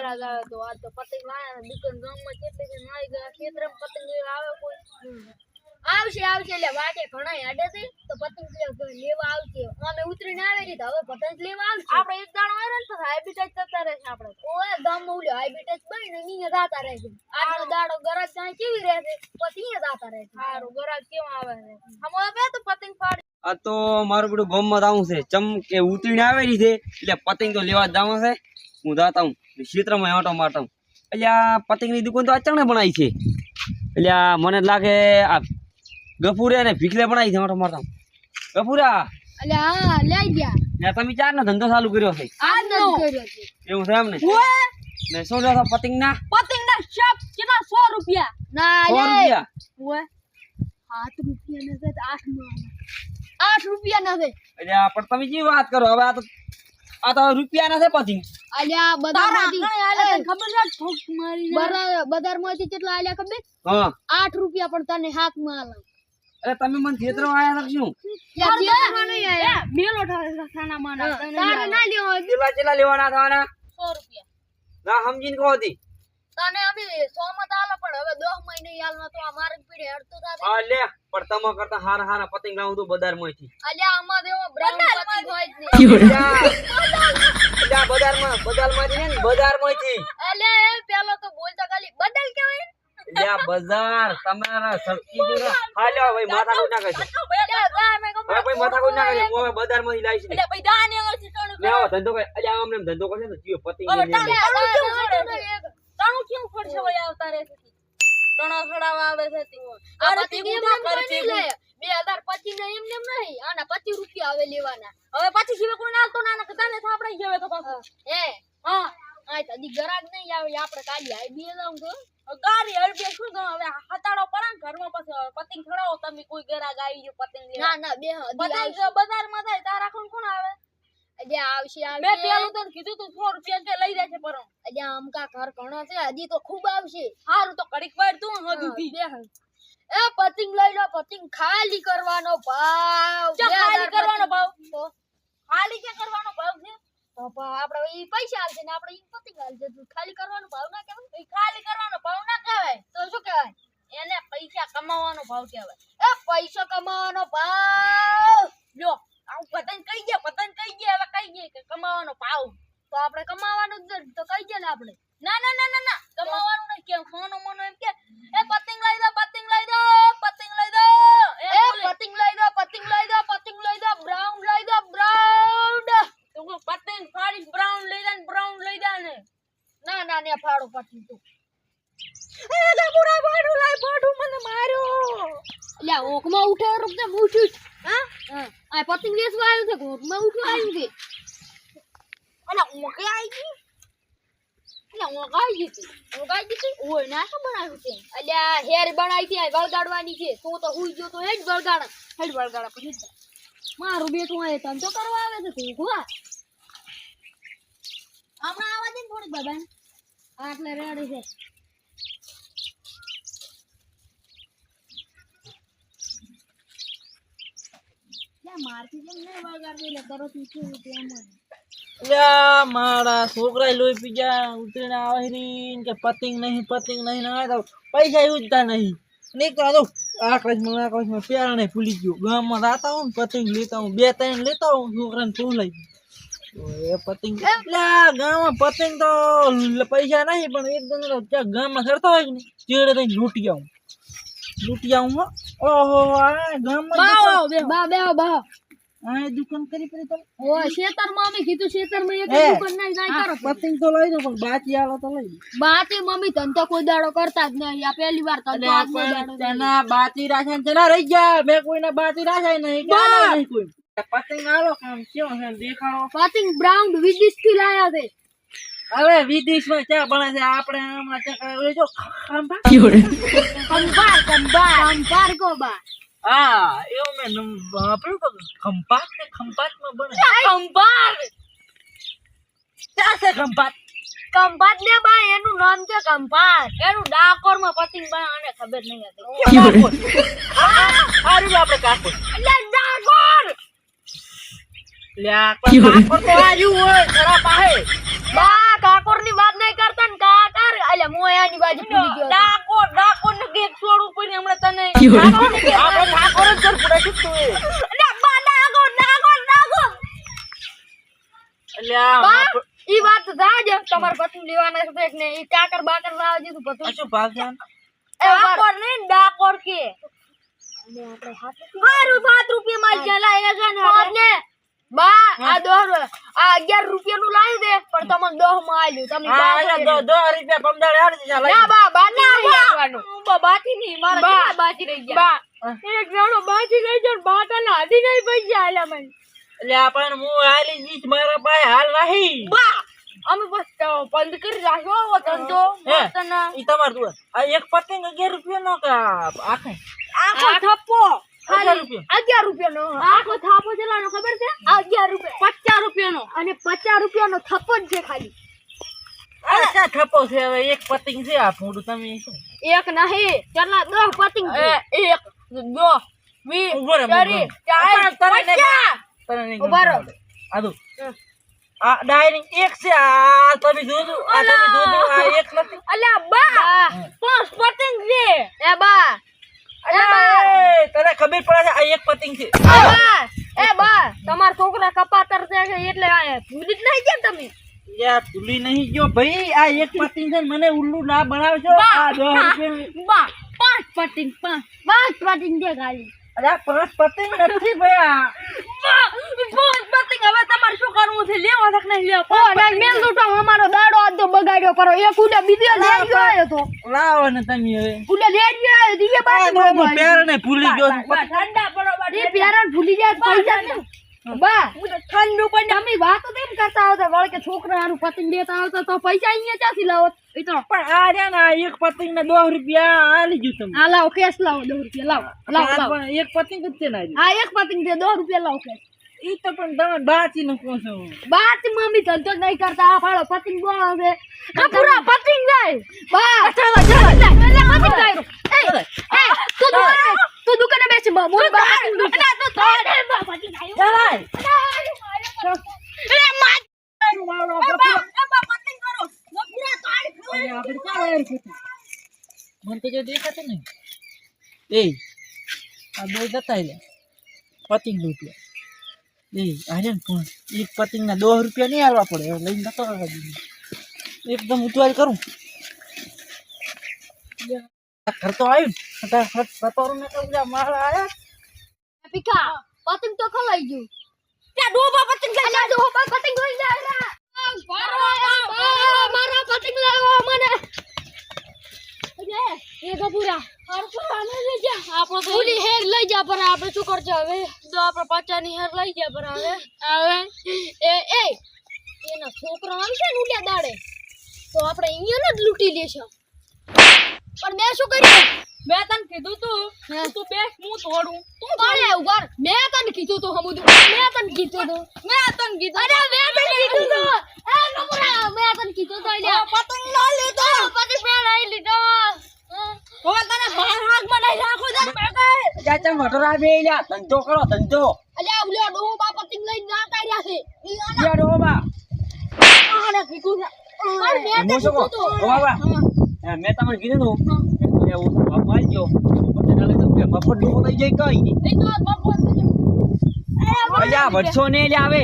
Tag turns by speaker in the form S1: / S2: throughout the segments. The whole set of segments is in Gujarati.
S1: ગરા આવે તો આ તો પતંગ લાયા દુકાન ગામમાં કેટલી છે નાઈ ગયા ખેતરમાં પતંગ આવે કોઈ આવશે એટલે વાટે ઘણા આડે છે તો પતંગ લેવા આવશે અમે ઉતરીને આવે છે હવે પતંગ લેવા આવશે આપણે એક દાણો આવે ને તો હાઈબીટેજ થતા રહેશે આપણે ઓય ગામમાં ઉલ્યો હાઈબીટેજ બનીને નીને જાતા રહેશે આનો દાડો ગરાક ત્યાં કેવી રહેશે પછી નીને જાતા રહેશે સારું ગરાક કેમ આવે છે હમણાં બે તો પતંગ પાડી
S2: આ તો મારું બધું ગામમાં જાવું છે ચમ કે ઉતરીને આવેલી છે એટલે પતંગ તો લેવા જવાનું છે હું જાતા હું ક્ષેત્રમાં આંટો મારતા હું એટલે આ પતંગની દુકાન તો અચાનક બનાવી છે એટલે મને લાગે આ ગફુરે ને ભીખલે બનાવી છે આંટો મારતા ગફુરા
S1: એટલે હા લઈ ગયા
S2: ને તમે ચાર નો ધંધો ચાલુ કર્યો છે
S1: આજનો કર્યો છે
S2: એવું છે એમ ને ને શું લો પતંગના
S1: શોપ કેટલા 100 રૂપિયા ના
S2: 100 રૂપિયા
S1: ઓય 7 રૂપિયા ને 8 રૂપિયા ના છે
S2: એટલે પણ તમે જે વાત કરો હવે આ તો રૂપિયા ના છે પતંગ
S1: આલ્યા બજારમાંથી ખબર છે ઠોક મારી બજારમાંથી કેટલા આલ્યા ખબર
S2: હા
S1: 8 રૂપિયા પણ તને હાથમાં આલા
S2: અરે તમે મને ખેતરો આયા છો
S1: ખેતરમાં નહીં આયા મેલો થાના માના તારે ના લેવો
S2: કેટલા લેવાના થવાના
S1: 100 રૂપિયા
S2: ના સમજીને કહો હતી
S1: તને અમે 100 માં આલા પણ હવે 10 મહિને આલવા તો આ મારે પીડે હડતો થાતે
S2: હા લે પણ તમે કરતા હારા પતંગ લાવું તો બજારમાંથી
S1: આલ્યા આમાં દેવો બ્રાઉન પતંગ હોય જ નહીં
S2: એટલે બજારમાંથી ને બજારમાંથી
S1: અલ્યા એ પેલો તો બોલતા ખાલી બદલ કેવાય
S2: એટલે બજાર તમારા સરકી જો હાલ્યો ભાઈ માથા કોઈ ના કરશે હવે ભાઈ માથા કોઈ ના કરશે હું હવે બજારમાંથી લાવીશ
S1: એટલે ભાઈ દાને છે ટણું
S2: લેવો ધંધો કરે અલ્યા આમને ધંધો કરશે તો જીવ પતંગ
S1: ટણું કેમ ખર્ચો હોય આવતા રહે છે ટણો ખડાવા આવે છે અરે તે ઉડા કરે છે 2025 ને એમ નહીં આના 25 રૂપિયા આવે લેવાના હવે 25 સિવાય કોઈ નાલતો ના તને થાપડાઈ ગયો તો પાછો હા આ તો દી ગરાગ નહીં આવે આપણે કાલી આઈ બે લાવું તો ગાડી હળબે શું તો હવે હતાડો પડે ઘરમાં પછી પતંગ ખડાવો તમે કોઈ ગરાગ આવી ગયો પતંગ ના ના બે પતંગ બજારમાં થાય તારા કોણ આવે અજે આવશે મે પેલું તને કીધું તું 100 રૂપિયા કે લઈ જાય છે પરમ અજે આમકા ઘર ઘણો છે હજી તો ખૂબ આવશે હારું તો કડીક વાર તું હજુથી બે એ પતંગ લઈ લો પતંગ ખાલી કરવાનો ભાવ ખાલી કરવાનો ભાવ તો ખાલી કે કરવાનો ભાવ છે તો આપણે ઈ પૈસા આવશે ને આપણે ઈ પતંગ આવશે ખાલી કરવાનો ભાવ ના કહેવાય ખાલી કરવાનો ભાવ ના કહેવાય તો શું કહેવાય એને પૈસા કમાવાનો ભાવ કહેવાય એ પૈસા કમાવાનો ભાવ લ્યો આવું પતંગ કઈ ગયા હવે કઈ ગયા કે કમાવાનો ભાવ તો આપણે કમાવાનું જ તો કઈ ગયા ને આપણે ના કમાવાનું નહીં કે સોનો મોનો એમ કે એ પતંગ લઈ દો પતંગ લઈ દો પતંગ લઈ દો એ પતંગ લઈ દો પતંગ લઈ દો પતંગ લઈ દો બ્રાઉન લઈ દો બ્રાઉન તો પતંગ ફાડી બ્રાઉન લઈ દે ને ના ને ફાડો પતંગ તું એ ગબુરા બાડું લાય બાડું મને માર્યો લ્યા ઓકમાં ઉઠે રૂપને મૂઠી હા આ પતંગ વેચવા આવ્યો છે ઓકમાં ઉઠવા આવ્યો છે અલા ઓકે આવી ગઈ અલ્યા ઓગાઈ ગઈ ઓય ના તો બનાવ્યું છે અલ્યા હેર બનાવી છે વળગાડવાની છે તો હુઈ ગયો તો હેડ વળગાડા પછી મારું બેટું આય તન તો કરવા આવે છે તું ગુવા હમણાં આવા દે થોડીક બાબા આટલે રેડી છે
S3: મારા છોકરા લોહી પીજા ઉતરીને આવે કે પતંગ નહીં ના તો પૈસા ઉજતા નહીં નીકળા તો આકાશમાં પ્યાર નહીં ભૂલી ગયો ગામમાં રાતા હું પતંગ લેતા હું 2-3 લેતા હું છોકરાને શું લઈ એ પતંગ ગામમાં પતંગ તો પૈસા નહીં પણ એકદમ ત્યાં ગામમાં ચડતા હોય ને ચેડે થઈને લૂટી આવું ઓહો આ ગામમાં
S1: બા
S3: આ દુકાન કરી પડી તો
S1: ઓ ખેતરમાં અમે કીધું ખેતરમાં એક દુકાન નહીં જાય કરો
S3: પતંગ તો લઈ દો પણ બાકી આલો તો લઈ
S1: બાતી મમ્મી તન તો કોઈ દાડો કરતા જ નહીં આ પહેલી વાર તન તો આજનો દાડો
S3: તેના બાતી રાખે ચલા રહી ગયા મે કોઈના બાતી રાખે નહીં કે નહીં કોઈ પતંગ આલો કામ કેવો છે દેખાડો
S1: પતંગ બ્રાઉન વિદેશ થી લાયા છે
S3: હવે વિદેશમાં ચા બને છે આપણે આમાં ચા જો
S1: કંપાર કો બા
S3: હા એવું મેં વાપર્યું તો ખંપાતમાં બને
S1: કંપાર
S3: ચા છે
S1: કંપાત ને બા એનું નામ છે કંપાર એનું ડાકોર માં પતંગ બા અને ખબર નહીં હતી
S3: હારું આપણે કાકોર
S1: એટલે ડાકોર
S3: લ્યા કાકોર તો આવ્યું હોય ખરા પાહે
S1: બા કાકોર ની વાત નહીં કરતા
S3: આપણે ઠાકોર જ કર પૂરા શું તું એ?
S1: અલ્યા બા નાગો
S3: અલ્યા
S1: બા ઈ વાત જાજ તમાર પતંગ લેવાના છે કે નહીં ઈ કાકર બાકર લાવ દીધું
S3: આ
S1: પતંગ
S3: શું ભાગજાન?
S1: એ ડાકોર ને ડાકોર કે અને આપણે હારું 7 રૂપિયા માં જલા એ ગને બા આ 11 રૂપિયા નું લાવી દે પણ તમને 10 માં આલ્યું તમે
S3: હા અલ્યા 10 રૂપિયા પમદાડે હાડી જા લઈ
S1: ના બા બાકી નહીં આપવાનું બા બાકી નહીં મારા કેટલા બાકી રહી ગયા બા એક જણો બાકી રહી ગયો બાટાના હાડી નહીં પૈસા આલ્યા મને
S3: અલ્યા પણ હું હાલી જીત મારા પાસે હાલ નહીં.
S1: બા અમે બસ બંધ કરી રાખ્યો હો ધંધો બતના
S3: ઈ તમાર તું આ એક પતંગ 11 રૂપિયા નો કે આખે
S1: આખો થપ્પો
S3: 11 રૂપિયા
S1: 11 રૂપિયાનો આખો થાપો જેટલાનો ખબર છે 11 રૂપિયા 50 રૂપિયાનો અને 50 રૂપિયાનો થપ્પો જ છે ખાલી
S3: આ શા થપ્પો છે હવે એક પતંગ છે આ ફોડું તમે શું
S1: એક નહીં કેટલા 10 પતંગ છે 1 2 20
S3: ઉભો રે,
S1: 30
S3: તને
S1: ઉભા રહો.
S3: આદુ આ ડાયરિંગ એક છે આ તમે જોજો આ તમે જોજો આ એક નથી.
S1: અલ્યા બા 5 પતંગ છે એ બા
S3: અલ્યા એ, તને ખબર પડે છે આ એક પતંગ છે.
S1: એ બા તમાર છોકરા કપાતર છે એટલે આ ભૂલી જ નહીં કેમ તમે
S3: યાર ભૂલી નહીં ગયો ભાઈ આ એક પતંગ છે મને ઉલ્લુ ના બનાવશો આ 10 રૂપિયા
S1: બા 5 પતંગ 5 પતંગ દે ખાલી
S3: અલ્યા 5 પતંગ નથી ભાઈ આ
S1: 5 પતંગ હવે તમારે શું કરવું છે લેવા તક નહીં લેવા ઓ ના મેલ લૂટો અમારો દાડો આજો બગાડ્યો પર એક ઉડા બીજો લેજો આવ્યો તો
S3: લાવો ને તમે હવે
S1: ઉડા લેજો આવ્યો દીવે બાજુ
S3: પેરને ભૂલી ગયો છું.
S1: ઠંડા બરોબર એ પેરણ ભૂલી જાય પૈસા ને બા ઠંડુ પણ અમે વાતો તેમ કરતા આવતા વળ કે છોકરાનું પતંગ દેતા આવતા તો પૈસા અહીંયા ચાથી લાવો ઈ તો
S3: પણ આ રહ્યા ને આ એક પતંગ ને 10 રૂપિયા આલી ગયું તમે.
S1: આ લાવો કેસ લાવો 10 રૂપિયા લાવો
S3: આ પણ એક પતંગ જ છે ને આરી.
S1: આ એક પતંગ દે 10 રૂપિયા લાવો કેસ
S3: ઈ તો પણ તમે બાચી નો કહો છો.
S1: બાત મમ્મી ધંધો નહીં કરતા આ ફાળો પતંગ બોલાવ છે આ પૂરા પતંગ જાય બા ચાલો પતંગ જાય એ તું દુકાને બેસી બા મોર બા અલા તું તો પતંગ જાય એ માર મારો બા પતંગ કરો પૂરા તાળી
S3: અરે આપણે ક્યાં યાર છે મને તો જો દેખાતું નહીં. એ આ બે જતા લે પતંગ રૂપિયા એ આરે ને કોણ એક પતંગ ના 10 રૂપિયા નહીં આલવા પડે હવે લઈને જતો રહે એકદમ ઉતવાલ કરું ઘર તો આવ્યું ને સતોરું ને તો મારા આયા
S1: પીકા પતંગ તો ખલાઈ ગયું ત્યાં ડોબા પતંગ જાય અલા ડોબા પતંગ હોય જાય મારા પતંગ લાવો મને એ ગબુરા આને લઈ જા આપણો તો ઓલી હેર લઈ જા પર આપણે શું કરજો હવે તો આપણે પાચાની હેર લઈ જા પર હવે એ એના છોકરા આવશે ને ઉલ્યા દાડે તો આપણે અહીંયા જ લૂંટી લેશું પણ મેં શું કર્યું મેં તને કીધું તું બેસ હું તોડું તું કોણે ઉગર મેં તને કીધું તું હમુદું મેં તને કીધું તું અરે મેં તને કીધું તું એ નમરા મેં તને કીધું તું અલ્યા પતંગ ન લીધો પતંગ મેં નહીં લીધો હવે તને બહાર હાથ બનાવી રાખો દે
S2: ચાચા મટરા બે લ્યા ધંધો કરો ધંધો.
S1: અલ્યા ઉલ્યો ડોહો બા પતંગ લઈને જાતા રહ્યા છે ઈ
S2: લ્યા ડોબા
S1: આને કીધું છે પણ મેં તને
S2: હું શું કહું?
S1: કીધું તું
S2: ડોબા મેં તમને કીધું તું કે હું બાપ મારી ગયો પતંગ લઈ તો મફત ડોબો લઈ જાય કઈ નહીં.
S1: એ તો બપોર
S2: અલ્યા વચ્ચો ને લ્યા આવે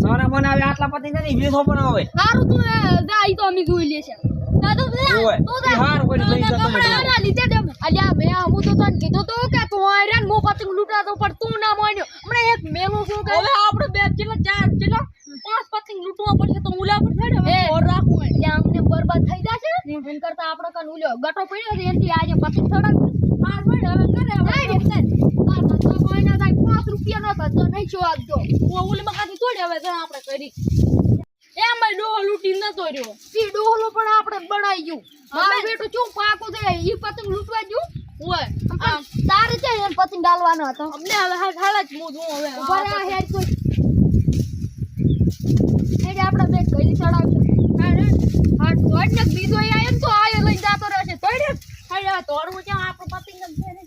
S2: સોના મને આવે આટલા પતંગ નથી 20 પણ આવે
S1: હારું તું જા ઈ તો અમે જોઈ લેશે દાદુ
S2: ઓય ઈ હાર કોઈ લઈ જતો
S1: કપડા લીધે દે અલ્યા મે હું તો તને કીધું તો કે તું આર્યા મો પતંગ લૂંટાતો પણ તું ના માન્યો હમણે એક મેલો શું કે હવે આપણે બે કેટલા 5 પતંગ લૂંટવા પડશે તો ઉલા પર થડે હવે ઓર રાખું એટલે અમને બરબાદ થઈ જશે એમ કરતા આપણો કન ઉલ્યો ગટો પડ્યો છે એનથી આજે પતંગ થડાવ હાર પડ હવે કરે હવે આ તો કોઈ ના થાય 5 રૂપિયા નો તો નહીં છો આપજો હું ઉલ મકાથી થોડી હવે તો આપણે કરી એમ ડોહો લૂટી નતો રહ્યો ઈ ડોહલો પણ આપણે બનાવી ગયું મારું બેટું ચૂપ પાકો દે ઈ પતંગ લૂટવા ગયું ઓય તારે છે એમ પતંગ ડાલવાનો હતો અમને હવે હાલા જ હું જોઉં હવે બરા હેડ કોઈ એટલે આપણે બે ગઈ ચડાવશું હા તોડ ને બીજો આયો તો આયો લઈ જાતો રહેશે તોડ હાડે તોડવું ક્યાં આપણો પતંગ જ છે ને